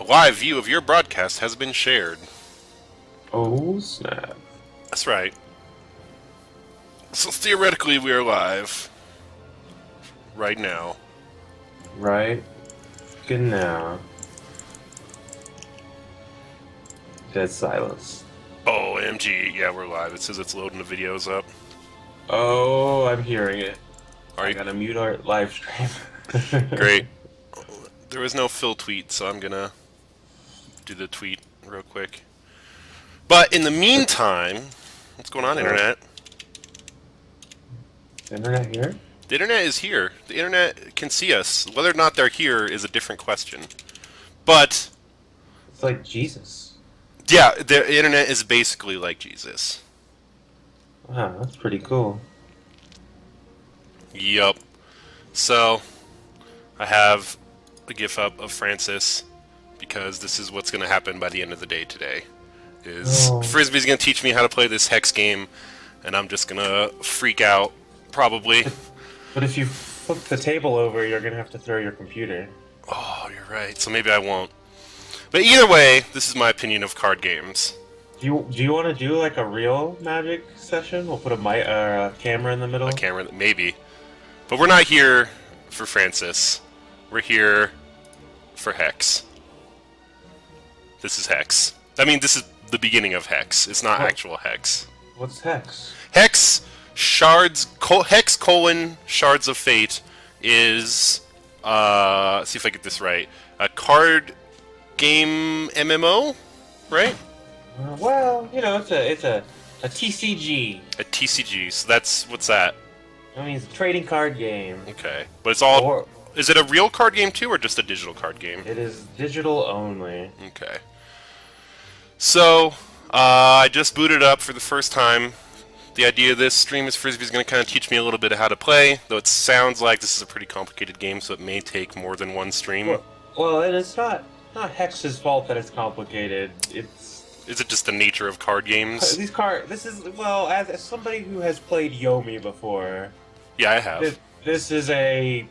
A live view of your broadcast has been shared. Oh, snap. That's right. So theoretically, we are live right now. Right? Good now. Dead silence. Oh, MG, yeah, we're live. It says it's loading the videos up. Oh, I'm hearing it. Are I you gotta mute our live stream. great? There was no Phil tweet, so I'm gonna do the tweet real quick. But in the meantime, what's going on, Internet? Internet here? The Internet is here. The Internet can see us. Whether or not they're here is a different question. But It's like Jesus. yeah, the Internet is basically like Jesus. Wow, that's pretty cool. Yup. So I have a GIF up of Francis because this is what's going to happen by the end of the day today. Is Oh. Frisbee's going to teach me how to play this hex game, and I'm just going to freak out, probably. But if you flip the table over, you're gonna have to throw your computer. Oh, you're right. So maybe I won't. But either way, this is my opinion of card games. Do you want to do like a real Magic session? We'll put a camera in the middle. A camera, maybe. But we're not here for Francis. We're here for Hex. This is Hex. I mean, this is the beginning of Hex. It's not actual Hex. What's Hex? Hex Hex colon Shards of Fate is see if I get this right. A card game MMO, right? Well, it's a TCG. A TCG. So that's what's that? I mean, it's a trading card game. Okay, but it's all. Or Is it a real card game too, or just a digital card game? it is digital only. Okay. So I just booted up for the first time. The idea of this stream is Frisbee's going to kind of teach me a little bit of how to play, though it sounds like this is a pretty complicated game, so it may take more than one stream. Well, and it's not Hex's fault that it's complicated. Is it just the nature of card games? This is, well, as somebody who has played Yomi before, Yeah, I have. this is a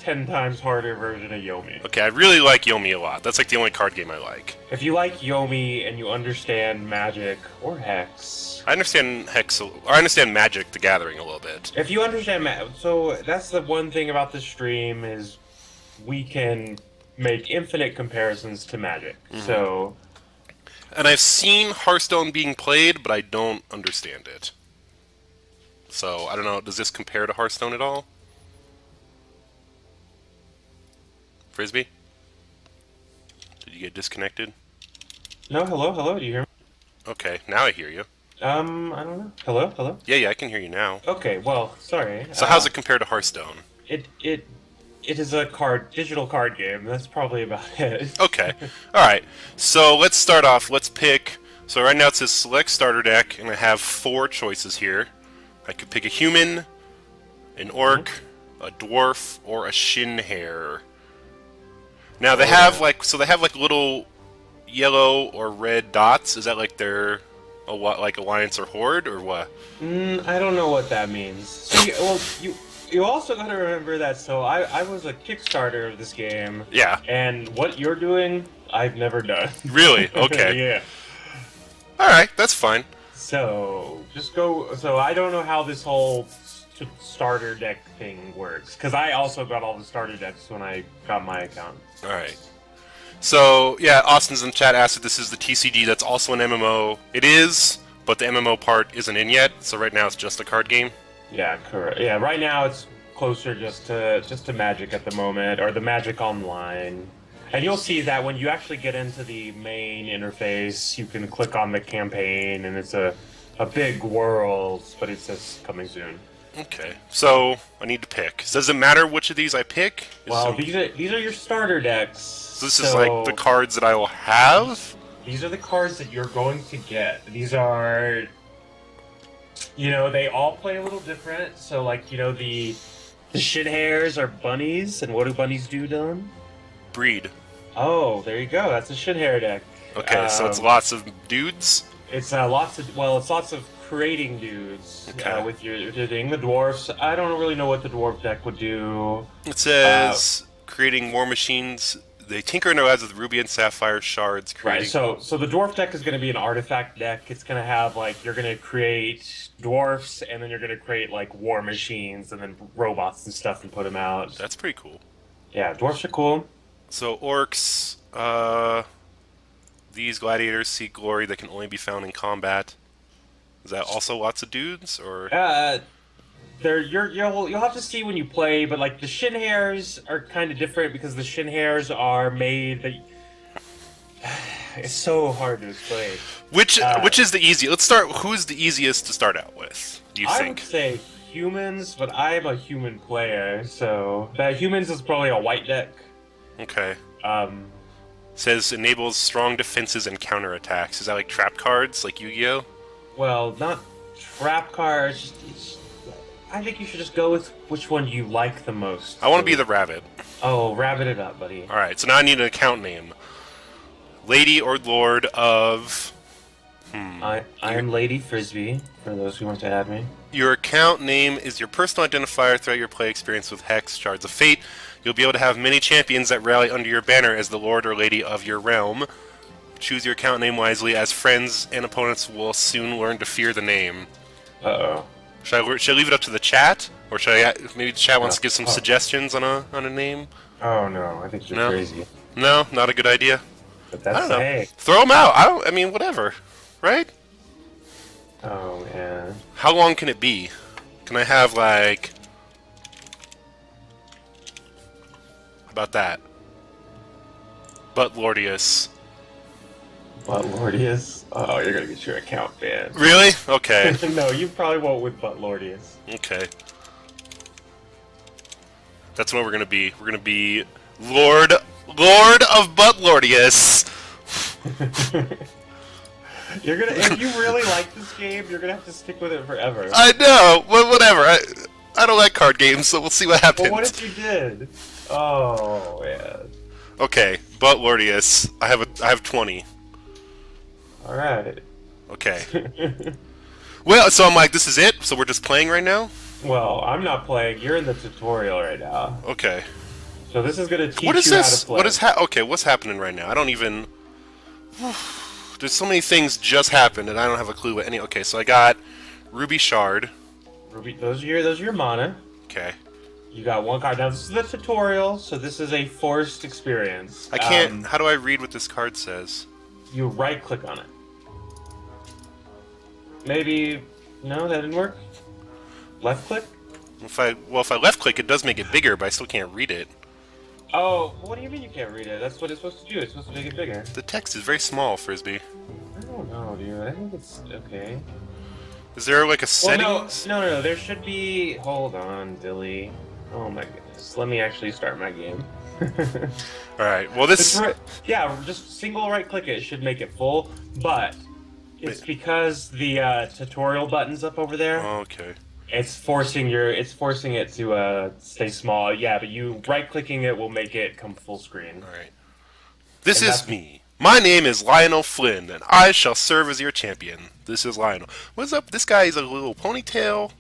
10 times harder version of Yomi. Okay, I really like Yomi a lot. That's like the only card game I like. If you like Yomi and you understand Magic or Hex, I understand Hex, or I understand Magic the Gathering a little bit. if you understand so that's the one thing about this stream is we can make infinite comparisons to Magic. So And I've seen Hearthstone being played, but I don't understand it. So, I don't know, does this compare to Hearthstone at all? Frisbee? Did you get disconnected? no, hello, do you hear me? Okay, now I hear you. I don't know. Hello. Yeah, I can hear you now. Okay, well, sorry. So how's it compare to Hearthstone? It is a digital card game. That's probably about it. Okay, alright. So let's start off. Let's pick... So right now it says select starter deck, and I have 4 choices here. I could pick a human, an orc, a dwarf, or a shin hair. Now they have like little yellow or red dots. Is that like their like alliance or horde or what? I don't know what that means. So you also got to remember that. So I was a Kickstarter of this game. Yeah. And what you're doing, I've never done. Really? Okay. Yeah. All right, that's fine. So just go. So I don't know how this whole starter deck thing works because I also got all the starter decks when I got my account. All right. So yeah, Austin's in the chat asked if this is the TCG. That's also an MMO. It is, but the MMO part isn't in yet. So right now it's just a card game. Yeah, correct. Yeah, right now it's closer just to Magic at the moment, or the Magic Online. And you'll see that when you actually get into the main interface, you can click on the campaign, and it's a big world, but it says coming soon. Okay. So I need to pick. Does it matter which of these I pick? Well, these are your starter decks. So this is like the cards that I will have? These are the cards that you're going to get. These are, they all play a little different. So like, the shit hairs are bunnies, and what do bunnies do, Dylan? Breed. Oh, there you go. That's a shit hair deck. Okay, so it's lots of dudes? It's lots of creating dudes with your thing. The dwarfs, I don't really know what the dwarf deck would do. It says creating war machines They tinker in their labs with ruby and sapphire shards, Right. creating. So the dwarf deck is going to be an artifact deck. It's going to have like you're going to create dwarfs, and then you're going to create like war machines, and then robots and stuff, and put them out. That's pretty cool. Yeah, dwarfs are cool. So orcs, these gladiators seek glory that can only be found in combat. Is that also lots of dudes, or? You'll have to see when you play, but like the shin hairs are kind of different because the shin hairs are made that. It's so hard to explain. Which is the easiest? Let's start. Who's the easiest to start out with? Do you I think? would say humans, but I'm a human player, so that humans is probably a white deck. Okay. Um, Says enables strong defenses and counterattacks. Is that like trap cards, like Yu-Gi-Oh? well, not trap cards. I think you should just go with which one you like the most. I want to be the rabbit. Oh, rabbit it up, buddy. All right. So now I need an account name. Lady or Lord of. I am Lady Frisbie, for those who want to add me. Your account name is your personal identifier throughout your play experience with Hex, Shards of Fate. You'll be able to have many champions that rally under your banner as the Lord or Lady of your realm. Choose your account name wisely, as friends and opponents will soon learn to fear the name. Uh-oh. Should I leave it up to the chat, or should I maybe the chat wants to give some suggestions on a name? Oh no, I think you're No? crazy. No, not a good idea. But I that's don't know. hey. Throw them out. I mean, whatever, right? Oh man. How long can it be? Can I have like? How about that? But Lordius. Butt Lordius. Oh, you're gonna get your account banned. Really? Okay. No, you probably won't with Butt Lordius. Okay. That's what we're gonna be. We're gonna be Lord of Buttlordius. You're gonna if you really like this game, you're gonna have to stick with it forever. I know. Well, whatever. I don't like card games, so we'll see what happens. But what if you did? Oh man. Okay, Buttlordius. I have 20. All right. Okay. Well, so I'm like, this is it. So we're just playing right now. Well, I'm not playing. You're in the tutorial right now. Okay. So this is gonna teach What is you this? how to play. What is okay? What's happening right now? I don't even. There's so many things just happened, and I don't have a clue what any. Okay, so I got Ruby Shard. Ruby, those are your mana. Okay. You got one card. Now this is the tutorial, so this is a forced experience. I can't. How do I read what this card says? You right click on it. Maybe no, that didn't work. Left click. If I left click, it does make it bigger, but I still can't read it. Oh, what do you mean you can't read it? That's what it's supposed to do. It's supposed to make it bigger. The text is very small, Frisbee. I don't know, dude. I think it's okay. Is there like a Well, settings? no. There should be. Hold on, Dilly. Oh my goodness. Let me actually start my game. All right. Well, this. Yeah, just single right click it. It should make it full, but it's because the tutorial button's up over there. Okay. It's forcing it to stay small. Yeah, but you right clicking it will make it come full screen. All right. This And is me. My name is Lionel Flynn, and I shall serve as your champion. This is Lionel. What's up? This guy is a little ponytail,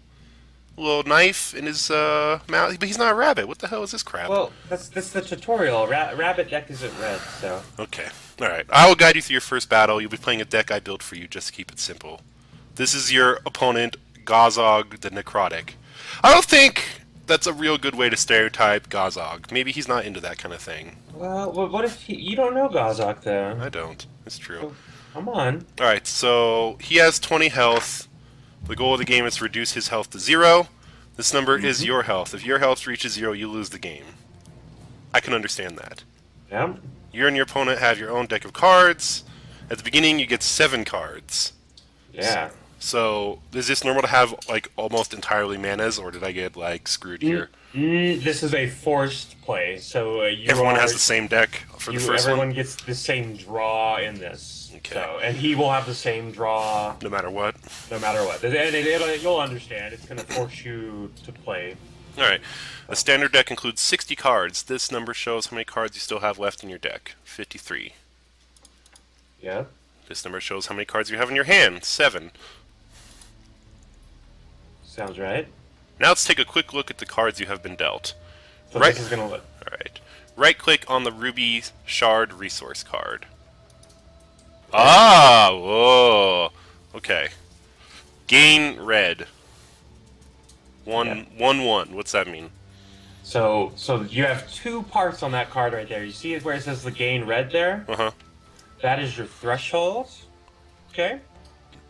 a little knife in his mouth, but he's not a rabbit. What the hell is this crap? Well, that's the tutorial. Rabbit deck isn't red, so. Okay. All right. I will guide you through your first battle. You'll be playing a deck I built for you, just to keep it simple. This is your opponent, Gazog the Necrotic. I don't think that's a real good way to stereotype Gazog. Maybe he's not into that kind of thing. Well, what if you don't know Gazok though? I don't. It's true. Come on. Alright, so he has 20 health. The goal of the game is to reduce his health to 0. This number is your health. If your health reaches 0, you lose the game. I can understand that. Yeah. You and your opponent have your own deck of cards. At the beginning, you get 7 cards. Yeah. So, is this normal to have, like, almost entirely manas, or did I get, like, screwed here? This is a forced play, so Everyone has the same deck for the first everyone one? gets the same draw in this. Okay. So, and he will have the same draw No matter what? no matter what. And you'll understand. It's going to force you to play. Alright. A standard deck includes 60 cards. This number shows how many cards you still have left in your deck. 53. Yeah. This number shows how many cards you have in your hand. 7. Sounds right. Now let's take a quick look at the cards you have been dealt. So Right. this is going to look. Alright. Right-click on the Ruby Shard resource card. Ah! Whoa! Okay. Gain red. One, one. What's that mean? So you have 2 parts on that card right there. You see where it says the gain red there? Uh-huh. That is your threshold. Okay?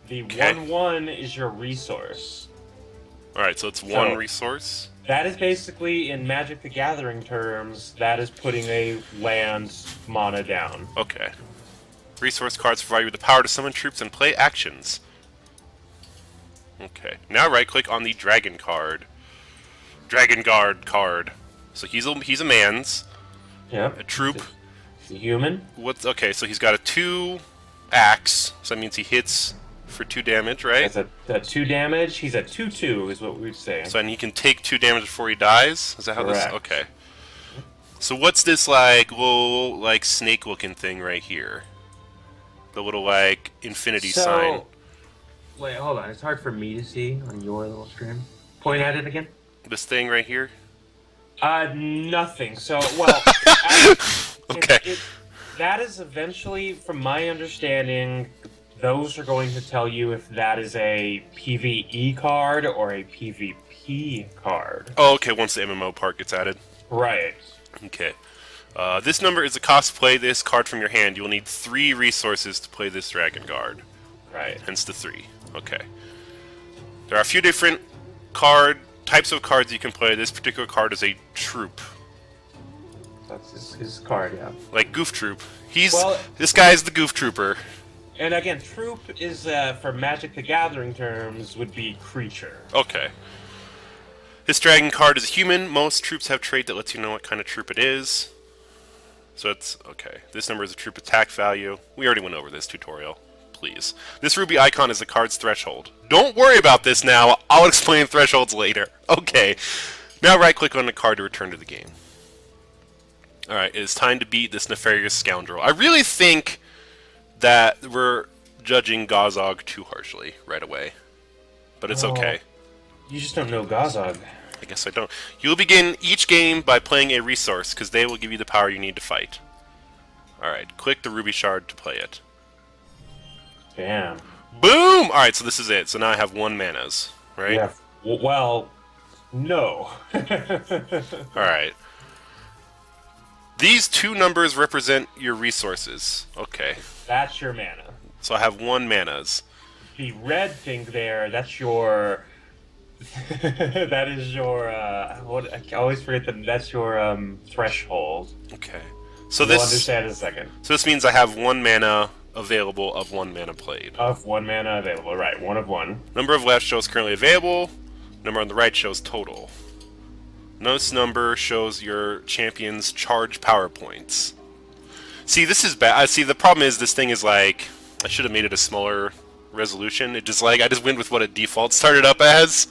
The Okay. 1/1 is your resource. Alright, so it's So- one resource. That is basically, in Magic the Gathering terms, that is putting a land mana down. Okay. Resource cards provide you with the power to summon troops and play actions. Okay. Now right-click on the Dragon card. Dragon Guard card. So he's a man's. Yep. A troop. It's a human. Okay, so he's got a 2 axe, so that means he hits for 2 damage, right? That's a 2 damage. He's a 2/2 is what we'd say. So and he can take 2 damage before he dies? Is that how Correct. this... Okay. So what's this, like, little, like, snake-looking thing right here? The little, like, infinity sign. Wait, hold on. It's hard for me to see on your little screen. Point at it again. This thing right here? Nothing. So, well... Okay. That is eventually, from my understanding, those are going to tell you if that is a PvE card or a PvP card. Oh, okay, once the MMO part gets added. Right. Okay. This number is the cost to play this card from your hand. You will need 3 resources to play this Dragon Guard. Right. Hence the 3. Okay. There are a few different types of cards you can play. This particular card is a troop. That's his card, yeah. Like Goof Troop. Well- This guy's the Goof Trooper. And again, troop is, for Magic the Gathering terms, would be creature. Okay. This dragon card is human. Most troops have trait that lets you know what kind of troop it is. So it's... Okay. This number is a troop attack value. We already went over this tutorial. Please. This ruby icon is the card's threshold. Don't worry about this now. I'll explain thresholds later. Okay. Now right-click on the card to return to the game. Alright, it is time to beat this nefarious scoundrel. I really think that we're judging Gazog too harshly right away. But it's okay. You just don't know Gazog. I guess I don't. You'll begin each game by playing a resource, because they will give you the power you need to fight. Alright, click the ruby shard to play it. Damn. Boom! Alright, so this is it. So now I have 1 manas, right? Yeah. Well, no. Alright. These 2 numbers represent your resources. Okay. That's your mana. So I have 1 manas. The red thing there, that's your... that is your, what, I always forget that that's your, threshold. Okay. So You'll this... understand in a second. So this means I have 1 mana available of 1 mana played. Of 1 mana available, right, 1 of 1. Number of left shows currently available. Number on the right shows total. This number shows your champion's charge power points. See, this is bad. See, the problem is this thing is like... I should have made it a smaller resolution. It just like... I just went with what it default started up as.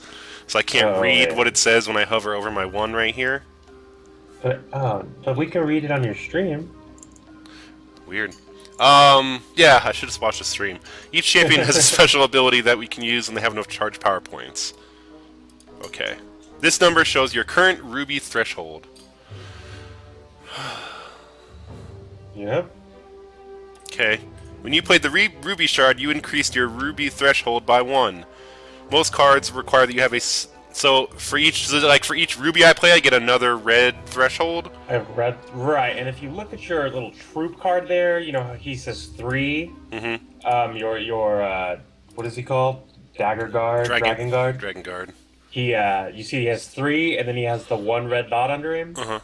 So I can't read yeah. what it says when I hover over my 1 right here. But we can read it on your stream. Weird. Yeah, I should have watched the stream. Each champion has a special ability that we can use when they have enough charge power points. Okay. This number shows your current ruby threshold. Yep. Okay. When you played the ruby shard, you increased your ruby threshold by 1. Most cards require that you have a... So for each ruby I play, I get another red threshold. I have read right, and if you look at your little troop card there, you know he says 3. Mm-hmm. Your what is he called? Dagger Guard, Dragon Guard. Dragon Guard. He you see he has 3, and then he has the 1 red dot under him. Uh-huh.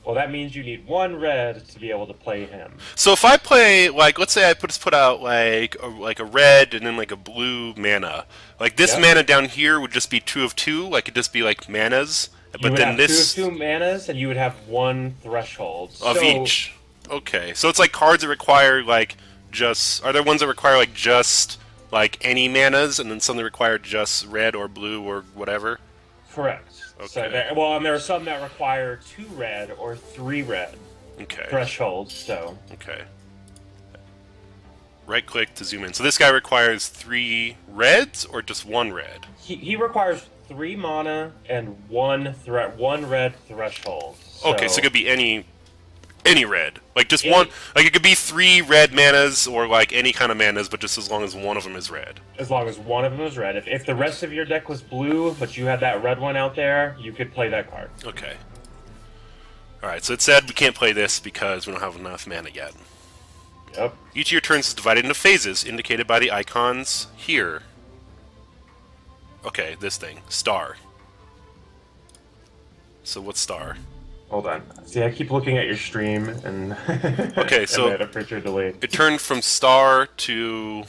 Well, that means you need 1 red to be able to play him. So if I play, like, let's say I put out like a red and then like a blue mana, like this mana down here would just be 2 of 2, like it'd just be like manas. You But would then have this 2 of 2 manas, and you would have 1 threshold of each. Okay, so it's like cards that require like just. Are there ones that require like just like any manas, and then some that require just red or blue or whatever? Correct. Okay. So and there are some that require 2 red or 3 red Okay. thresholds. So Okay. Right click to zoom in. So this guy requires 3 reds or just 1 red? he requires 3 mana and 1 red threshold. Okay, so it could be any red. Like just Any- one. Like it could be 3 red manas or like any kind of manas, but just as long as one of them is red. As long as one of them is red. If the rest of your deck was blue, but you had that red one out there, you could play that card. Okay. Alright, so it said we can't play this because we don't have enough mana yet. Yep. Each of your turns is divided into phases, indicated by the icons here. Okay, this thing. Star. So what's star? Hold on. See, I keep looking at your stream and Okay, so and I had a picture delayed. it turned from star to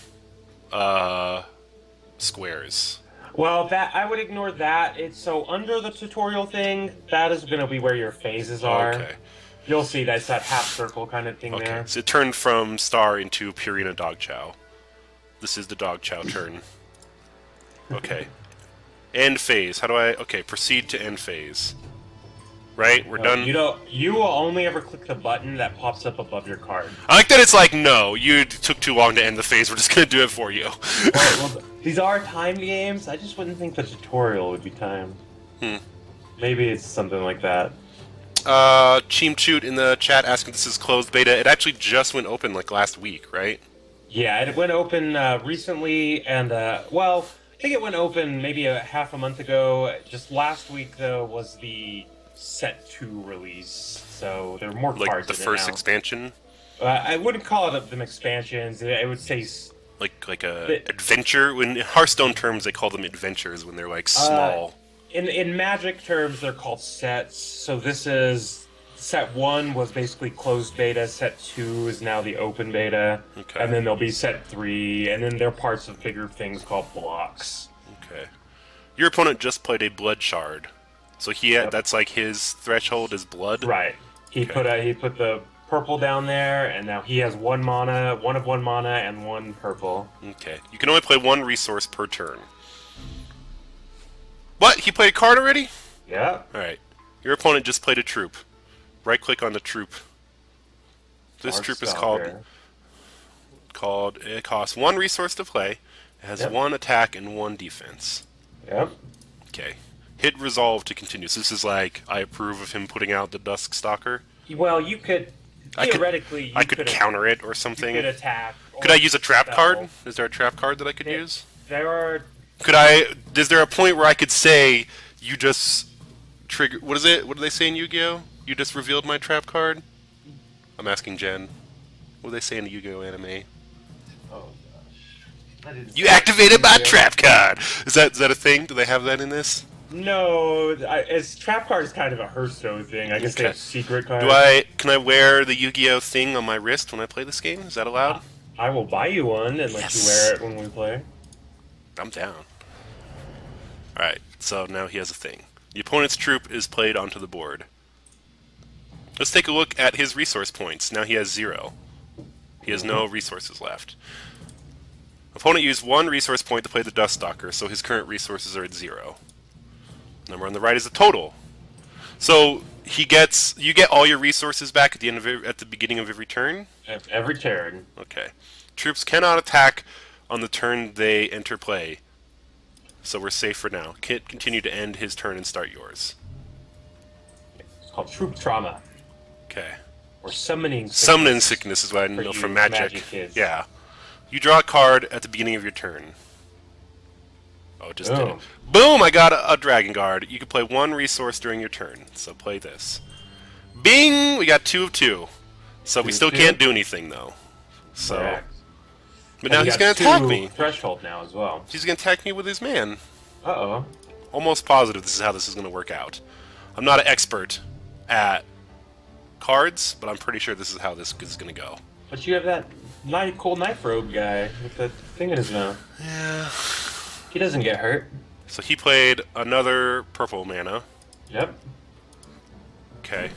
squares. Well, that I would ignore that. It's so under the tutorial thing, that is going to be where your phases are. Okay. You'll see that's that half circle kind of thing Okay. there. So it turned from star into Purina Dog Chow. This is the Dog Chow turn. Okay. End phase. How do I... Okay, proceed to end phase. Right? We're done? You will only ever click the button that pops up above your card. I like that it's like, no, you took too long to end the phase. We're just going to do it for you. Well, these are timed games. I just wouldn't think the tutorial would be timed. Maybe it's something like that. Cheemchoot in the chat asking if this is closed beta. It actually just went open like last week, right? Yeah, it went open recently, and well, I think it went open maybe a half a month ago. Just last week, though, was the Set 2 release, so there are more Like cards the in it first now. expansion? I wouldn't call it them expansions. I would say Like a adventure? In Hearthstone terms, they call them adventures when they're like small. in Magic terms, they're called sets. So this is Set 1 was basically closed beta. Set 2 is now the open beta, Okay. and then there'll be Set 3, and then there are parts of bigger things called blocks. Okay. Your opponent just played a blood shard. So that's like his threshold is blood? Right. He put the purple down there, and now he has one of one mana, and one purple. Okay. You can only play one resource per turn. What? He played a card already? Yeah. Alright. Your opponent just played a troop. Right click on the troop. This troop is called it costs 1 resource to play. It has 1 attack and 1 defense. Yep. Okay. Hit resolve to continue. So this is like I approve of him putting out the Dusk Stalker. Well, you could theoretically I could counter it or something. You could attack. Could I use a trap spell. card? Is there a trap card that I could use? There are. Is there a point where I could say you just trigger? What is it? What do they say in Yu-Gi-Oh? You just revealed my trap card. I'm asking Jen. What do they say in the Yu-Gi-Oh anime? Oh gosh. You activated my trap card. Is that a thing? Do they have that in this? No, it's trap card is kind of a Hearthstone thing. I guess they have secret cards. Can I wear the Yu-Gi-Oh thing on my wrist when I play this game? Is that allowed? I will buy you one and let you wear it when we play. I'm down. Alright, so now he has a thing. The opponent's troop is played onto the board. Let's take a look at his resource points. Now he has 0. He has no resources left. Opponent used 1 resource point to play the Dust Stalker, so his current resources are at 0. Number on the right is the total. So you get all your resources back at the beginning of every turn? Every turn. Okay. Troops cannot attack on the turn they enter play. So we're safe for now. Can't continue to end his turn and start yours. It's called troop trauma. Okay. Or summoning sickness. Summoning sickness is what I know from Magic. Kids. Yeah. You draw a card at the beginning of your turn. Oh, it just did it. Boom! I got a Dragon Guard. You can play 1 resource during your turn. So play this. Bing! We got 2 of 2. So we still can't do anything, though. So... Correct. But now he's going to attack me. Threshold now as well. He's going to attack me with his man. Uh-oh. Almost positive this is how this is going to work out. I'm not an expert at cards, but I'm pretty sure this is how this is going to go. But you have that cool knife robe guy with the thing in his mouth. Yeah. He doesn't get hurt. So he played another purple mana. Yep. Okay.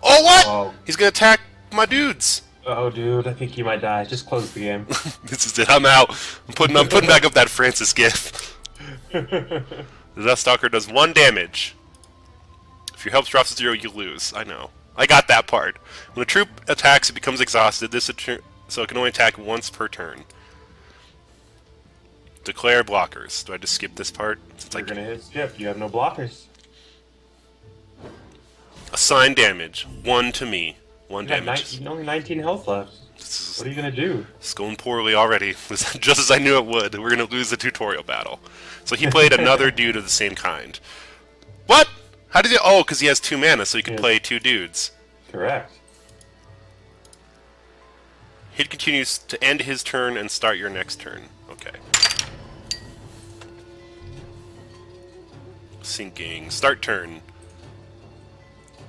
Oh, what? Oh. He's going to attack my dudes. Oh, dude, I think you might die. Just close the game. This is it. I'm out. I'm putting back up that Francis gift. The Dust Stalker does 1 damage. If your health drops to 0, you lose. I know. I got that part. When a troop attacks, it becomes exhausted. So it can only attack once per turn. Declare blockers. Do I just skip this part? You're gonna hit skip. You have no blockers. Assign damage. 1 to me. 1 You have damage. only 19 health left. What are you gonna do? It's going poorly already. Just as I knew it would. We're gonna lose the tutorial battle. So he played another dude of the same kind. What? How did he? Oh, because he has 2 mana, so he can play 2 dudes. Correct. Hit continues to end his turn and start your next turn. Okay. Sinking. Start turn.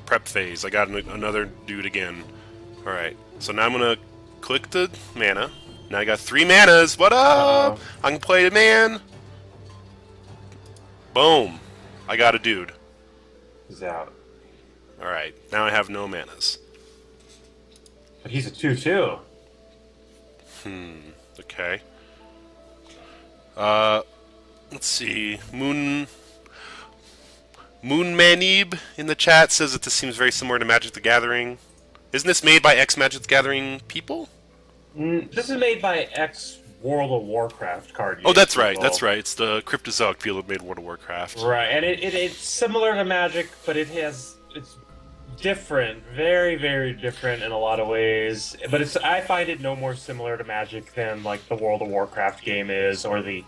Prep phase. I got another dude again. Alright. So now I'm gonna click the mana. Now I got 3 manas. What up? I can play the man. Boom. I got a dude. He's out. Alright. Now I have no manas. But he's a 2/2. Okay. Let's see. Moonmanib in the chat says that this seems very similar to Magic the Gathering. Isn't this made by ex-Magic the Gathering people? This is made by ex-World of Warcraft card Oh, that's people. right. That's right. It's the Cryptozoic people that made World of Warcraft. Right, and it's similar to Magic, but it's different, very, very different in a lot of ways. But I find it no more similar to Magic than like the World of Warcraft game is, or the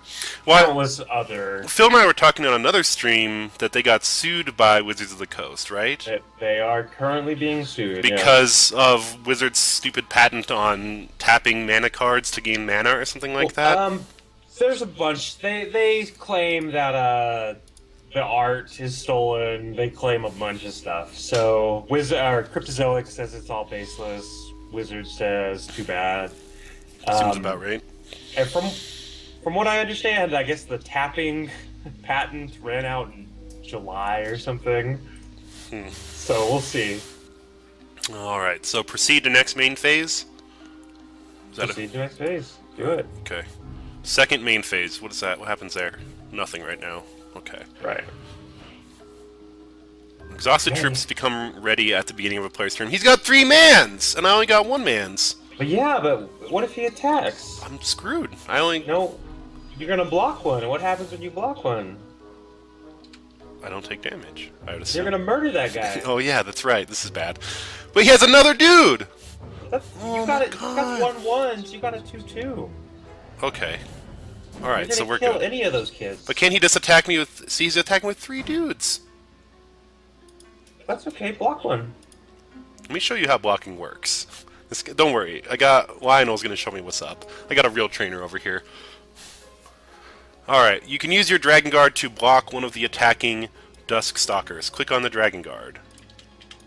countless other. Phil and I were talking on another stream that they got sued by Wizards of the Coast, right? They are currently being sued because of Wizards' stupid patent on tapping mana cards to gain mana or something like that. There's a bunch. They claim that the art is stolen. They claim a bunch of stuff. So Cryptozoic says it's all baseless. Wizard says too bad. Seems about right. And from what I understand, I guess the tapping patent ran out in July or something. So we'll see. All right. So proceed to next main phase. Proceed to next phase. Do it. Okay. Second main phase. What is that? What happens there? Nothing right now. Okay. Right. Exhausted troops become ready at the beginning of a player's turn. He's got 3 mans, and I only got 1 mans. But yeah, but what if he attacks? I'm screwed. I only... No, you're gonna block one, and what happens when you block one? I don't take damage, I would assume. You're gonna murder that guy. Oh yeah, that's right. This is bad. But he has another dude! You got 1/1s, you got a 2/2. Okay. Alright, so we're kill good. Any of those kids. But can't he just attack me with... See, he's attacking with 3 dudes. That's okay, block one. Let me show you how blocking works. Don't worry, Lionel's gonna show me what's up. I got a real trainer over here. Alright, you can use your Dragon Guard to block one of the attacking Dusk Stalkers. Click on the Dragon Guard.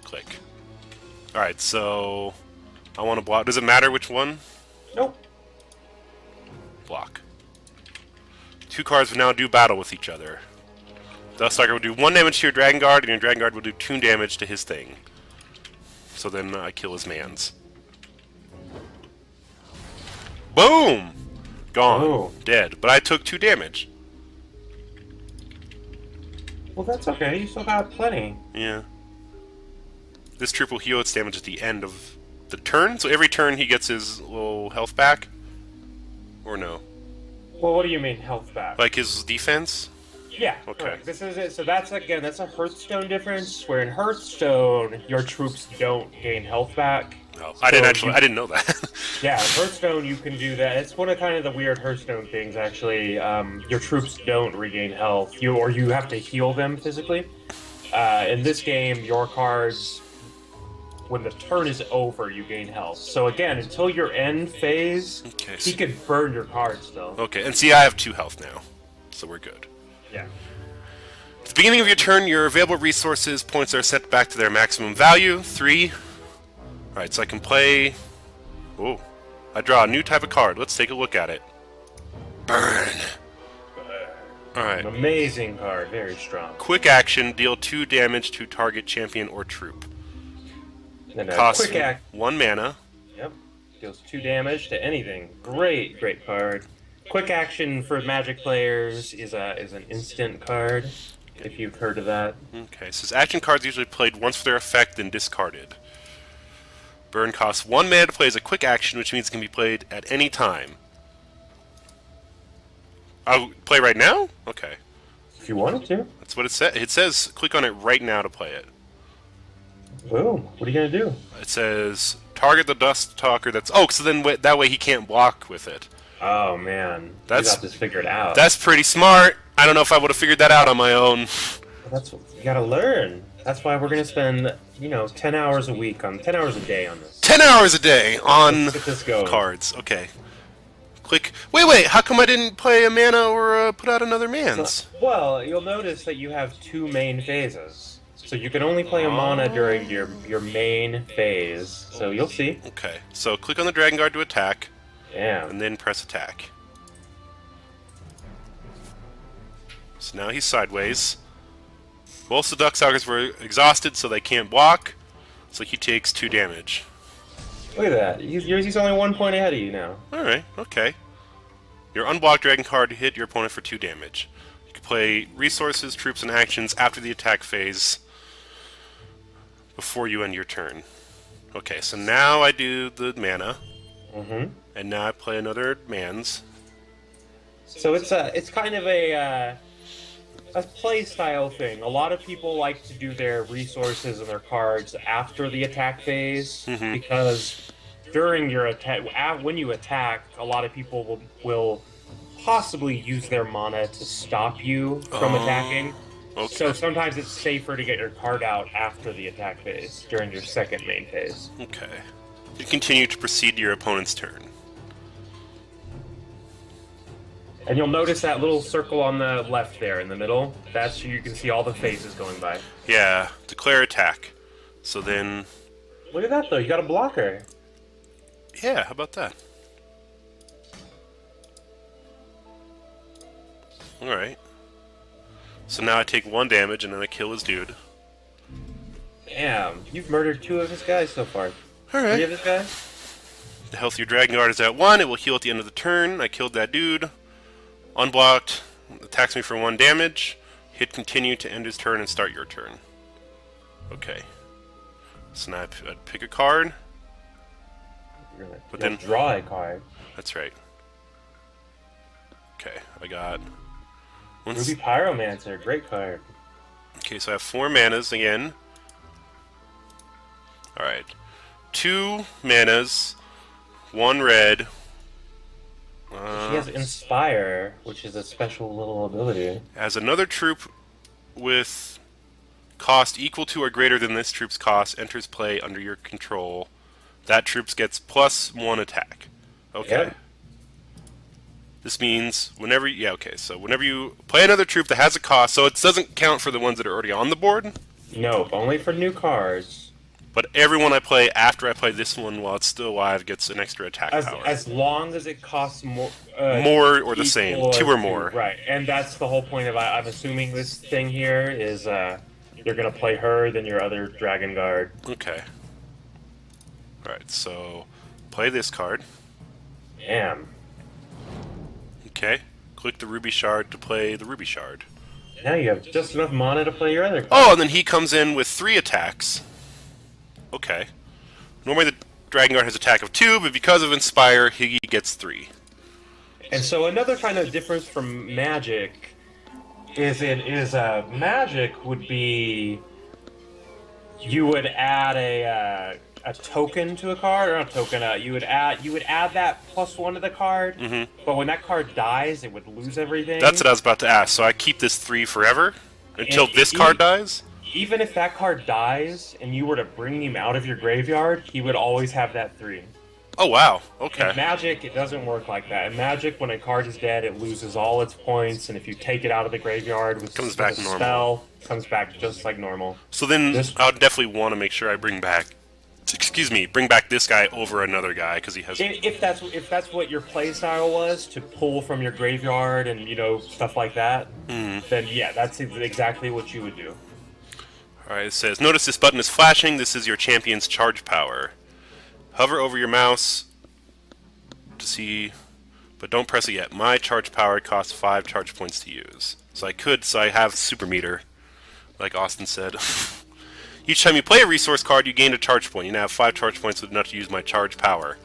Click. Alright, so... I want to block... Does it matter which one? Nope. Block. 2 cards will now do battle with each other. Dusk Stalker will do 1 damage to your Dragon Guard, and your Dragon Guard will do 2 damage to his thing. So then I kill his mans. Boom! Gone. Oh. Dead. But I took 2 damage. Well, that's okay. You still got plenty. Yeah. This troop will heal its damage at the end of the turn, so every turn he gets his little health back? Or no? Well, what do you mean health back? Like his defense? Yeah. Okay. Correct. This is it. So that's a Hearthstone difference. Where in Hearthstone, your troops don't gain health back. No, I didn't know that. Yeah, Hearthstone you can do that. It's one of kind of the weird Hearthstone things. Actually, your troops don't regain health. You have to heal them physically. In this game, your cards, when the turn is over, you gain health. So again, until your end phase, Okay, he could burn your cards still. Okay, and see, I have 2 health now, so we're good. Yeah. At the beginning of your turn, your available resources points are set back to their maximum value, 3. Alright, so I can play... Oh, I draw a new type of card. Let's take a look at it. Burn! Alright. Amazing card, very strong. Quick action, deal 2 damage to target champion or troop. And Costs quick act. 1 mana. Yep. Deals 2 damage to anything. Great card. Quick action for Magic players is an instant card, if you've heard of that. Okay, it says action cards usually played once for their effect, then discarded. Burn costs 1 mana to play as a quick action, which means it can be played at any time. I'll play right now? Okay. If you wanted to. That's what it says. It says click on it right now to play it. Boom. What are you gonna do? It says target the Dust Talker. That's oh, so then that way he can't block with it. Oh man, you That's got this figured out. that's pretty smart. I don't know if I would have figured that out on my own. That's what you gotta learn. That's why we're gonna spend, 10 hours a week on 10 hours a day on this. 10 hours a day on Let's get this going. cards. Okay. Click. Wait. How come I didn't play a mana or put out another man's? Well, you'll notice that you have two main phases. So you can only play a mana during your main phase. So you'll see. Okay. So click on the Dragon Guard to attack, Yeah. and then press attack. So now he's sideways. Both the Duckstalkers were exhausted, so they can't block. So he takes 2 damage. Look at that. He's only 1 point ahead of you now. Alright, okay. Your unblocked dragon card hit your opponent for 2 damage. You can play resources, troops, and actions after the attack phase before you end your turn. Okay, so now I do the mana, and now I play another man's. So it's kind of a play style thing. A lot of people like to do their resources and their cards after the attack phase because during your attack, when you attack, a lot of people will possibly use their mana to stop you from attacking. Okay. So sometimes it's safer to get your card out after the attack phase during your second main phase. Okay. You continue to proceed to your opponent's turn. And you'll notice that little circle on the left there in the middle. That's where you can see all the phases going by. Yeah, declare attack. So then... Look at that, though. You got a blocker. Yeah, how about that? Alright. So now I take 1 damage and then I kill his dude. Damn, you've murdered 2 of his guys so far. 3 Alright. of his guys? The health of your Dragon Guard is at 1. It will heal at the end of the turn. I killed that dude. Unblocked. Attacks me for 1 damage. Hit continue to end his turn and start your turn. Okay. So now I'd pick a card. But then draw a card. That's right. Okay, I got... Ruby Pyromancer, great card. Okay, so I have 4 manas again. Alright. 2 manas, 1 red. She has Inspire, which is a special little ability. As another troop with cost equal to or greater than this troop's cost enters play under your control, that troop gets +1 attack. Okay. Yep. This means whenever so whenever you play another troop that has a cost, so it doesn't count for the ones that are already on the board, No, only for new cards. but everyone I play after I play this one while it's still alive gets an extra attack power. As long as it costs more... More or the same, equal 2 or to- more. Right, and that's the whole point of I'm assuming this thing here is you're going to play her, then your other Dragon Guard. Okay. Alright, so play this card. Damn. Okay. Click the Ruby Shard to play the Ruby Shard. Now you have just enough mana to play your other card. Oh, and then he comes in with 3 attacks. Okay. Normally the Dragon Guard has attack of 2, but because of Inspire, he gets 3. And so another kind of difference from Magic is Magic would be you would add a token to a card, or not a token. You would add that +1 to the card. But when that card dies, it would lose everything. That's what I was about to ask. So I keep this 3 forever until this card dies? Even if that card dies and you were to bring him out of your graveyard, he would always have that 3. Oh, wow. Okay. In Magic, it doesn't work like that. In Magic, when a card is dead, it loses all its points, and if you take it out of the graveyard with, Comes back a normal. spell, it comes back just like normal. So then This- I would definitely want to make sure I bring back this guy over another guy because he has... If that's what your playstyle was, to pull from your graveyard and stuff like that, then yeah, that's exactly what you would do. Alright, it says, notice this button is flashing. This is your champion's charge power. Hover over your mouse to see, but don't press it yet. My charge power costs 5 charge points to use. So I have super meter, like Austin said. Each time you play a resource card, you gain a charge point. You now have 5 charge points enough to use my charge power.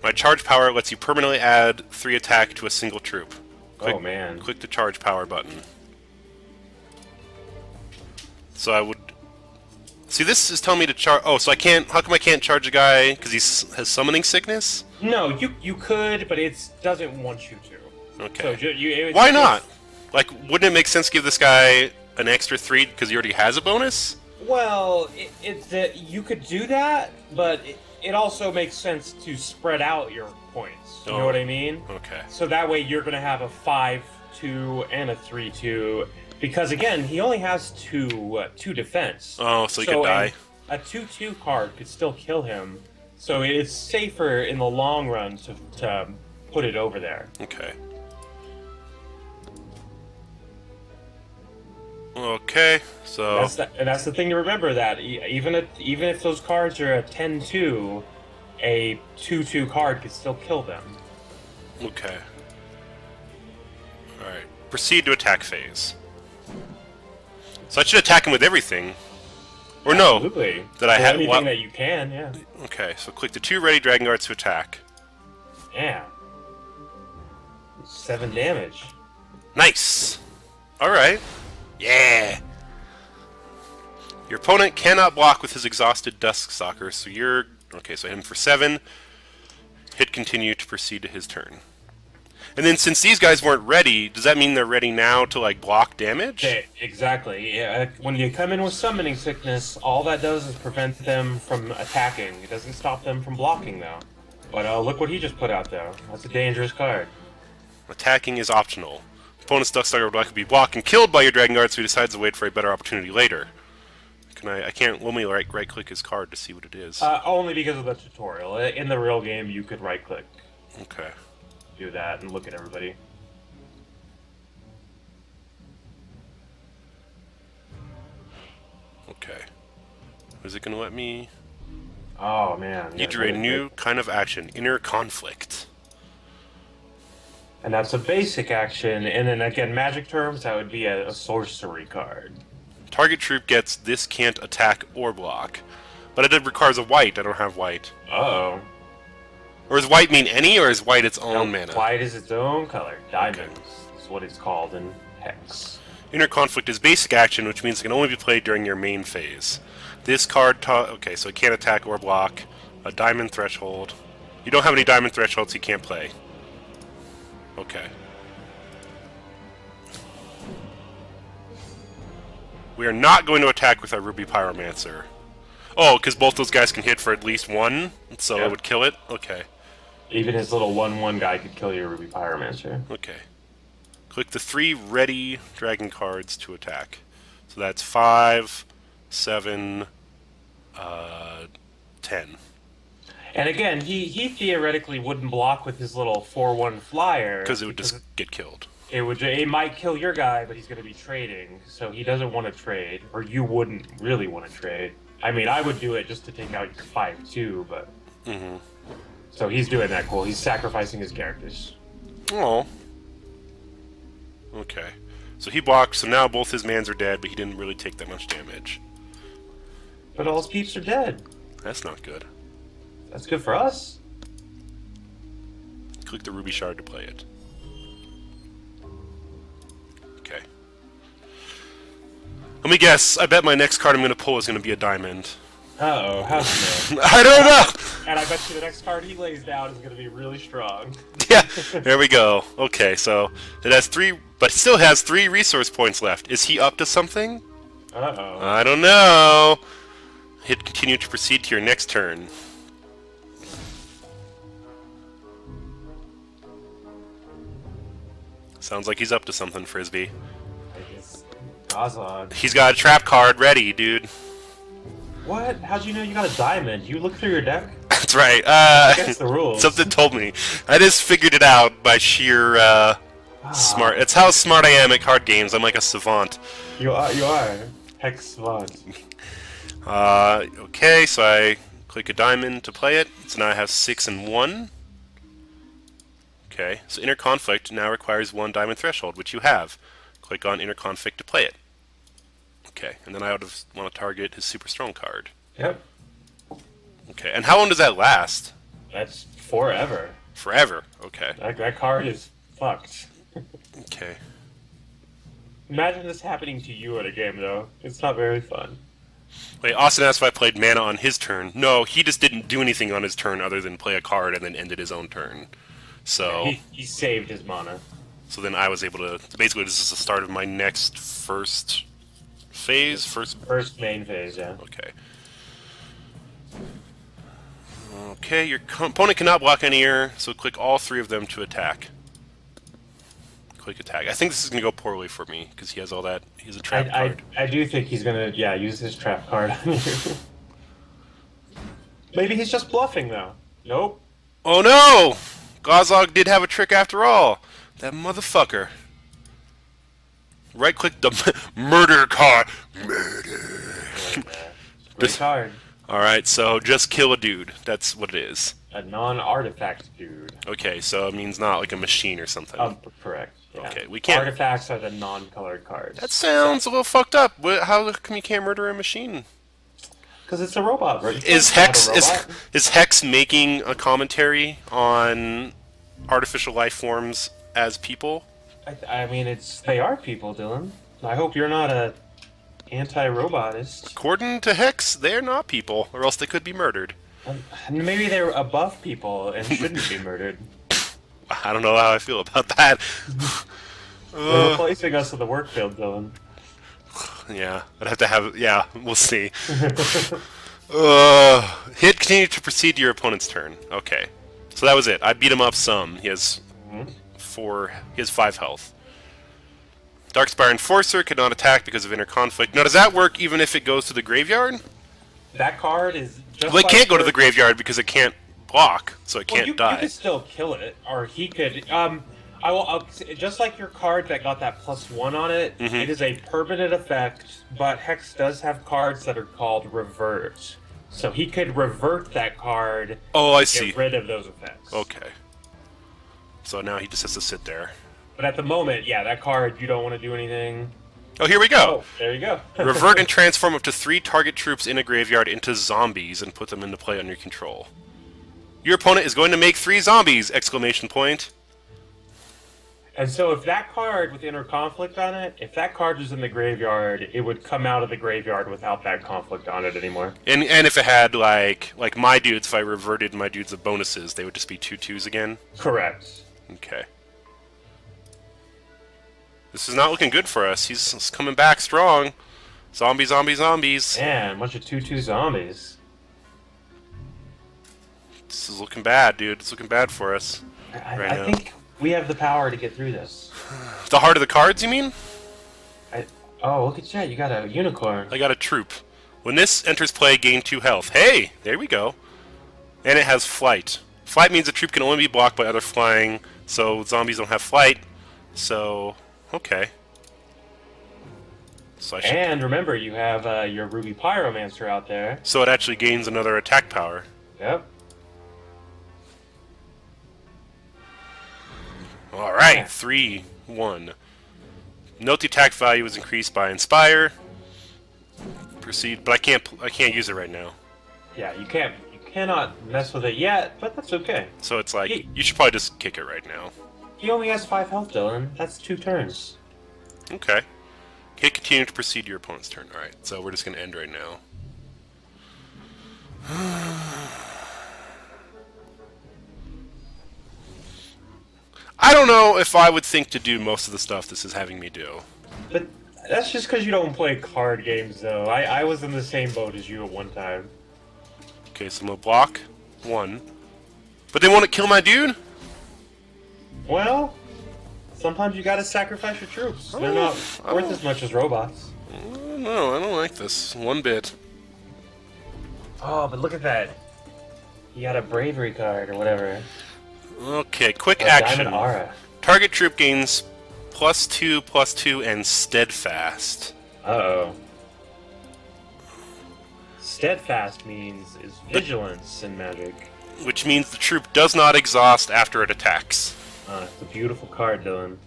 My charge power lets you permanently add 3 attack to a single troop. Oh man. Click the charge power button. So See, this is telling me to charge. Oh, so I can't. How come I can't charge a guy because he has summoning sickness? No, you could, but it doesn't want you to. Okay. So Why not? Like, wouldn't it make sense to give this guy an extra 3 because he already has a bonus? Well, you could do that, but it also makes sense to spread out your points. You know what I mean? Okay. So that way you're going to have a 5-2 and a 3-2. Because again, he only has two defense. Oh, so he could die. A 2-2 card could still kill him. So it's safer in the long run to put it over there. Okay. Okay, so That's the thing to remember, that even if those cards are a 10-2, a 2-2 card could still kill them. okay. All right. Proceed to attack phase. So I should attack him with everything, or Absolutely. no? That I have anything that you can, yeah. Okay, so click the 2 ready dragon guards to attack. Yeah. 7 damage. Nice. All right. Yeah. Your opponent cannot block with his exhausted Duskstalker, so you're okay. So hit him for 7. Hit continue to proceed to his turn. And then since these guys weren't ready, does that mean they're ready now to like block damage? Okay, exactly. Yeah, when you come in with summoning sickness, all that does is prevent them from attacking. It doesn't stop them from blocking, though. But look what he just put out, though. That's a dangerous card. Attacking is optional. Opponent's Duskstalker would likely be blocked and killed by your Dragon Guard, so he decides to wait for a better opportunity later. I can't. Let me right click his card to see what it is. Only because of the tutorial. In the real game, you could right click. Okay. Do that and look at everybody. Okay. Is it going to let me? Oh man. You drew a new kind of action, inner conflict. And that's a basic action, and then again, magic terms, that would be a sorcery card. Target troop gets this can't attack or block. But it requires a white. I don't have white. Uh-oh. Or does white mean any, or is white its own mana? White is its own color. Diamonds is what it's called in Hex. Inner conflict is basic action, which means it can only be played during your main phase. This card, okay, so it can't attack or block. A diamond threshold. You don't have any diamond thresholds, you can't play. Okay. We are not going to attack with our Ruby Pyromancer. Oh, because both those guys can hit for at least 1, so it would kill it? Okay. Even his little 1/1 guy could kill your Ruby Pyromancer. Okay. Click the 3 ready dragon cards to attack. So that's 5, 7, 10. And again, he theoretically wouldn't block with his little 4/1 flyer. Because it would just get killed. It might kill your guy, but he's going to be trading, so he doesn't want to trade, or you wouldn't really want to trade. I mean, I would do it just to take out your 5/2, but... Mm-hmm. So he's doing that cool. He's sacrificing his characters. Oh. Okay. So he blocked, so now both his mans are dead, but he didn't really take that much damage. But all his peeps are dead. That's not good. That's good for us. Click the Ruby Shard to play it. Okay. Let me guess. I bet my next card I'm going to pull is going to be a diamond. Uh-oh, how's it? I don't know! And I bet you the next card he lays down is going to be really strong. Yeah, there we go. Okay, so it has 3, but it still has 3 resource points left. Is he up to something? Uh-oh. I don't know. Hit continue to proceed to your next turn. Sounds like he's up to something, Frisbie. Gazon. He's got a trap card ready, dude. What? How'd you know you got a diamond? You look through your deck? That's right. Against the rules. Something told me. I just figured it out by sheer smart. It's how smart I am at card games. I'm like a savant. You are. Hex savant. Okay, so I click a diamond to play it. So now I have 6 and 1. Okay, so Inner Conflict now requires 1 diamond threshold, which you have. Click on Inner Conflict to play it. Okay, and then I would want to target his super strong card. Yep. Okay, and how long does that last? That's forever. Forever. Okay. That card is fucked. Okay. Imagine this happening to you at a game, though. It's not very fun. Wait, Austin asked if I played mana on his turn. No, he just didn't do anything on his turn other than play a card and then ended his own turn. Yeah, So, he saved his mana. so then I was able to. Basically, this is the start of my next first phase. First main phase, yeah. Okay. Okay, your opponent cannot block any air, so click all three of them to attack. Click attack. I think this is going to go poorly for me, because he has all that. He has a trap card. I do think he's gonna, yeah, use his trap card on you. Maybe he's just bluffing, though. Nope. Oh no! Gazog did have a trick after all. That motherfucker. Right click the murder card. Murder. Great card. Alright, so just kill a dude. That's what it is. A non-artifact dude. Okay, so it means not like a machine or something. Correct. Yeah. Okay, we can't. Artifacts are the non-colored cards. That sounds a little fucked up. How come you can't murder a machine? Because it's a robot, right? Is Hex making a commentary on artificial life forms as people? I mean, they are people, Dylan. I hope you're not a anti-robotist. According to Hex, they're not people, or else they could be murdered. Maybe they're above people and shouldn't be murdered. I don't know how I feel about that. They're replacing us in the work field, Dylan. Yeah, I'd have to have. Yeah, we'll see. Hit continue to proceed to your opponent's turn. Okay, so that was it. I beat him up some. He has 4. He has 5 health. Darkspire Enforcer cannot attack because of inner conflict. Now, does that work even if it goes to the graveyard? That card is just. Well, it can't go to the graveyard because it can't block, so it can't die. You could still kill it, or he could. I'll just like your card that got that +1 on it. Mm-hmm. It is a permanent effect, but Hex does have cards that are called revert, so he could revert that card. Oh, I to see. Get rid of those effects. Okay. So now he just has to sit there. But at the moment, yeah, that card you don't want to do anything. Oh, here we go. Oh, there you go. Revert and transform up to 3 target troops in a graveyard into zombies and put them into play under your control. Your opponent is going to make 3 zombies! Exclamation point. And so if that card with inner conflict on it, if that card was in the graveyard, it would come out of the graveyard without that conflict on it anymore. And if it had, like my dudes, if I reverted my dudes of bonuses, they would just be 2/2s again? Correct. Okay. This is not looking good for us. He's coming back strong. Zombie, zombie, zombies. Man, a bunch of 2/2 zombies. This is looking bad, dude. It's looking bad for us. I think we have the power to get through this. The heart of the cards, you mean? Oh, look at that. You got a unicorn. I got a troop. When this enters play, gain 2 health. Hey! There we go. And it has flight. Flight means a troop can only be blocked by other flying, so zombies don't have flight. So, okay. So and remember, you have your Ruby Pyromancer out there. So it actually gains another attack power. Yep. Alright, Yeah. 3-1. Note the attack value is increased by Inspire. Proceed, but I can't use it right now. Yeah, you cannot mess with it yet, but that's okay. So it's like, you should probably just kick it right now. He only has 5 health, Dylan. That's 2 turns. Okay. Okay, continue to proceed to your opponent's turn. Alright, so we're just going to end right now. I don't know if I would think to do most of the stuff this is having me do. But that's just because you don't play card games, though. I was in the same boat as you at one time. Okay, so I'm going to block 1. But they want to kill my dude? Well, sometimes you gotta sacrifice your troops. They're not worth as much as robots. No, I don't like this one bit. Oh, but look at that. You got a bravery card or whatever. Okay, quick A action. Diamond Aura. Target troop gains +2/+2 and steadfast. Uh-oh. Steadfast means is vigilance in Magic. Which means the troop does not exhaust after it attacks. It's a beautiful card, Dylan.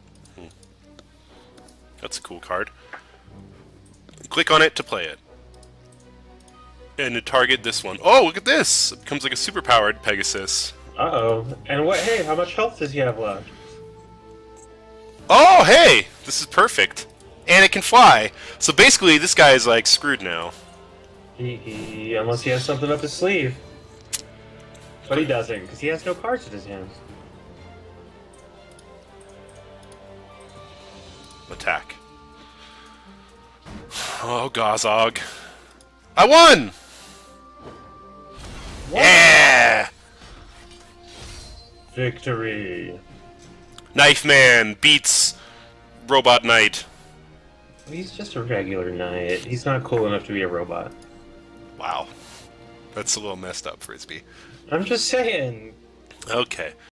That's a cool card. Click on it to play it. And to target this one. Oh, look at this! It becomes like a superpowered Pegasus. Uh-oh. And what? Hey, how much health does he have left? Oh, hey! This is perfect. And it can fly. So basically, this guy is like screwed now. Unless he has something up his sleeve. But he doesn't, because he has no cards in his hands. Attack. Oh, Gazog. I won! What? Yeah! Victory. Knife Man beats Robot Knight. He's just a regular knight. He's not cool enough to be a robot. Wow. That's a little messed up, Frisbee. I'm just saying. Okay.